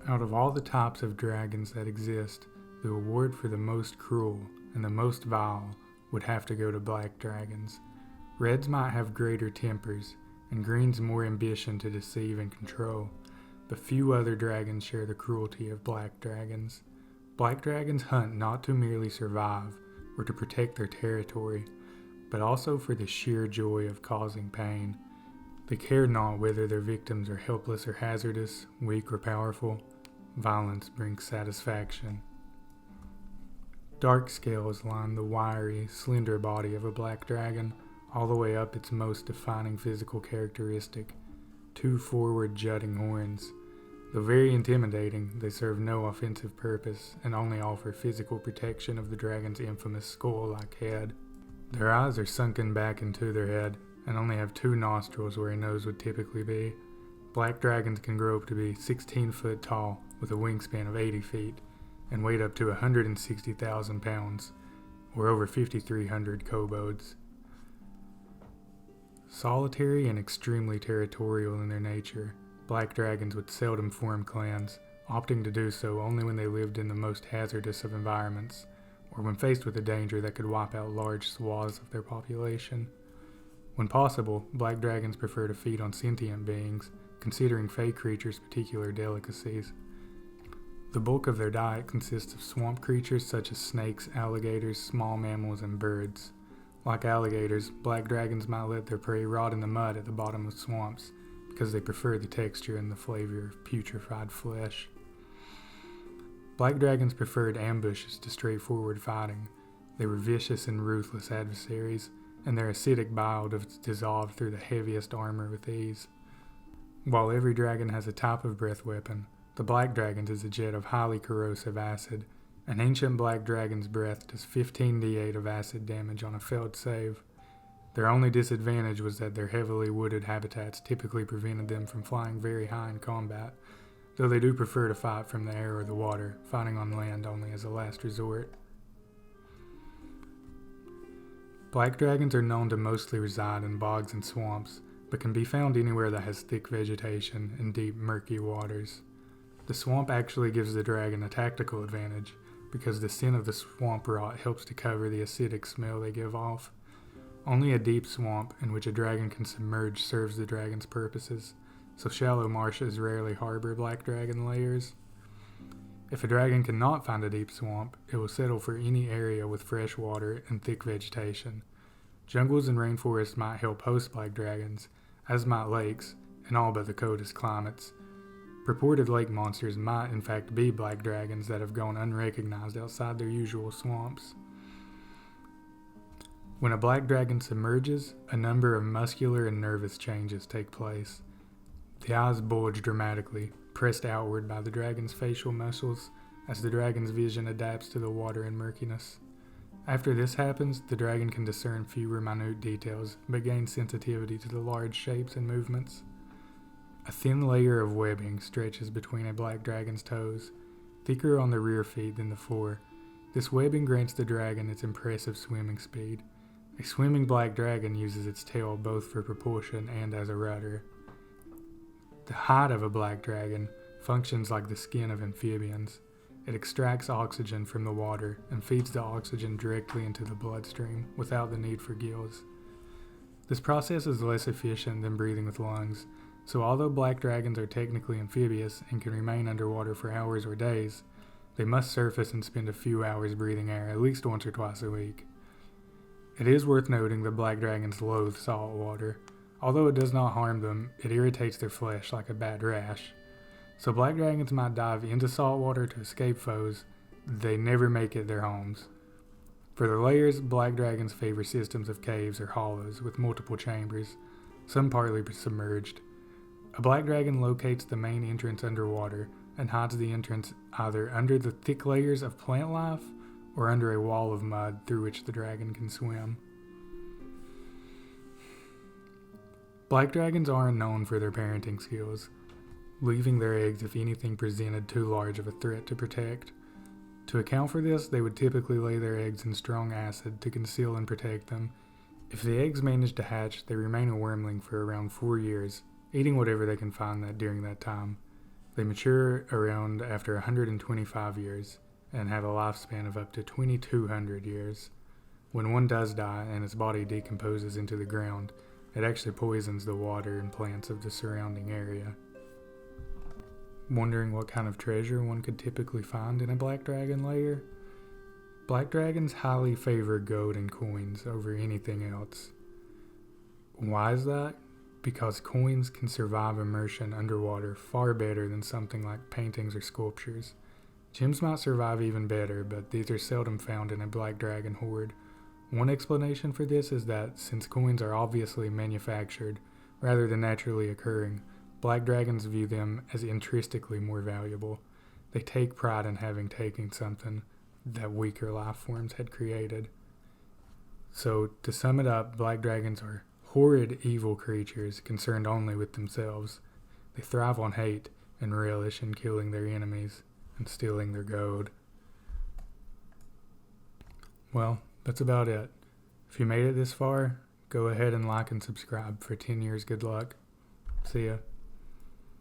Out of all the types of dragons that exist, the award for the most cruel and the most vile would have to go to black dragons. Reds might have greater tempers, and greens more ambition to deceive and control, but few other dragons share the cruelty of black dragons. Black dragons hunt not to merely survive or to protect their territory, but also for the sheer joy of causing pain. They care not whether their victims are helpless or hazardous, weak or powerful. Violence brings satisfaction. Dark scales line the wiry, slender body of a black dragon, all the way up its most defining physical characteristic, two forward jutting horns. Though very intimidating, they serve no offensive purpose and only offer physical protection of the dragon's infamous skull-like head. Their eyes are sunken back into their head and only have two nostrils where a nose would typically be. Black dragons can grow up to be 16 foot tall with a wingspan of 80 feet and weighed up to 160,000 pounds, or over 5,300 kobolds. Solitary and extremely territorial in their nature, black dragons would seldom form clans, opting to do so only when they lived in the most hazardous of environments, or when faced with a danger that could wipe out large swaths of their population. When possible, black dragons prefer to feed on sentient beings, considering fey creatures particular delicacies. The bulk of their diet consists of swamp creatures such as snakes, alligators, small mammals, and birds. Like alligators, black dragons might let their prey rot in the mud at the bottom of swamps because they prefer the texture and the flavor of putrefied flesh. Black dragons preferred ambushes to straightforward fighting. They were vicious and ruthless adversaries, and their acidic bile dissolved through the heaviest armor with ease. While every dragon has a type of breath weapon, the black dragon's is a jet of highly corrosive acid. An ancient black dragon's breath does 15d8 of acid damage on a failed save. Their only disadvantage was that their heavily wooded habitats typically prevented them from flying very high in combat, though they do prefer to fight from the air or the water, fighting on land only as a last resort. Black dragons are known to mostly reside in bogs and swamps, but can be found anywhere that has thick vegetation and deep, murky waters. The swamp actually gives the dragon a tactical advantage, because the scent of the swamp rot helps to cover the acidic smell they give off. Only a deep swamp in which a dragon can submerge serves the dragon's purposes, so shallow marshes rarely harbor black dragon layers. If a dragon cannot find a deep swamp, it will settle for any area with fresh water and thick vegetation. Jungles and rainforests might help host black dragons, as might lakes, in all but the coldest climates. Purported lake monsters might in fact be black dragons that have gone unrecognized outside their usual swamps. When a black dragon submerges, a number of muscular and nervous changes take place. The eyes bulge dramatically, pressed outward by the dragon's facial muscles, as the dragon's vision adapts to the water and murkiness. After this happens, the dragon can discern fewer minute details, but gains sensitivity to the large shapes and movements. A thin layer of webbing stretches between a black dragon's toes, thicker on the rear feet than the fore. This webbing grants the dragon its impressive swimming speed. A swimming black dragon uses its tail both for propulsion and as a rudder. The hide of a black dragon functions like the skin of amphibians. It extracts oxygen from the water and feeds the oxygen directly into the bloodstream without the need for gills. This process is less efficient than breathing with lungs, so although black dragons are technically amphibious and can remain underwater for hours or days, they must surface and spend a few hours breathing air at least once or twice a week. It is worth noting that black dragons loathe salt water. Although it does not harm them, it irritates their flesh like a bad rash. So black dragons might dive into salt water to escape foes. They never make it their homes. For their lairs, black dragons favor systems of caves or hollows with multiple chambers, some partly submerged. A black dragon locates the main entrance underwater and hides the entrance either under the thick layers of plant life or under a wall of mud through which the dragon can swim. Black dragons aren't known for their parenting skills, leaving their eggs if anything presented too large of a threat to protect. To account for this, they would typically lay their eggs in strong acid to conceal and protect them. If the eggs manage to hatch, they remain a wormling for around 4 years, eating whatever they can find during that time. They mature around after 125 years and have a lifespan of up to 2,200 years. When one does die and its body decomposes into the ground, it actually poisons the water and plants of the surrounding area. Wondering what kind of treasure one could typically find in a black dragon lair? Black dragons highly favor gold and coins over anything else. Why is that? Because coins can survive immersion underwater far better than something like paintings or sculptures. Gems might survive even better, but these are seldom found in a black dragon hoard. One explanation for this is that since coins are obviously manufactured rather than naturally occurring, black dragons view them as intrinsically more valuable. They take pride in having taken something that weaker life forms had created. So, to sum it up, black dragons are horrid, evil creatures concerned only with themselves. They thrive on hate and relish in killing their enemies and stealing their gold. Well, that's about it. If you made it this far, go ahead and like and subscribe for 10 years good luck. See ya.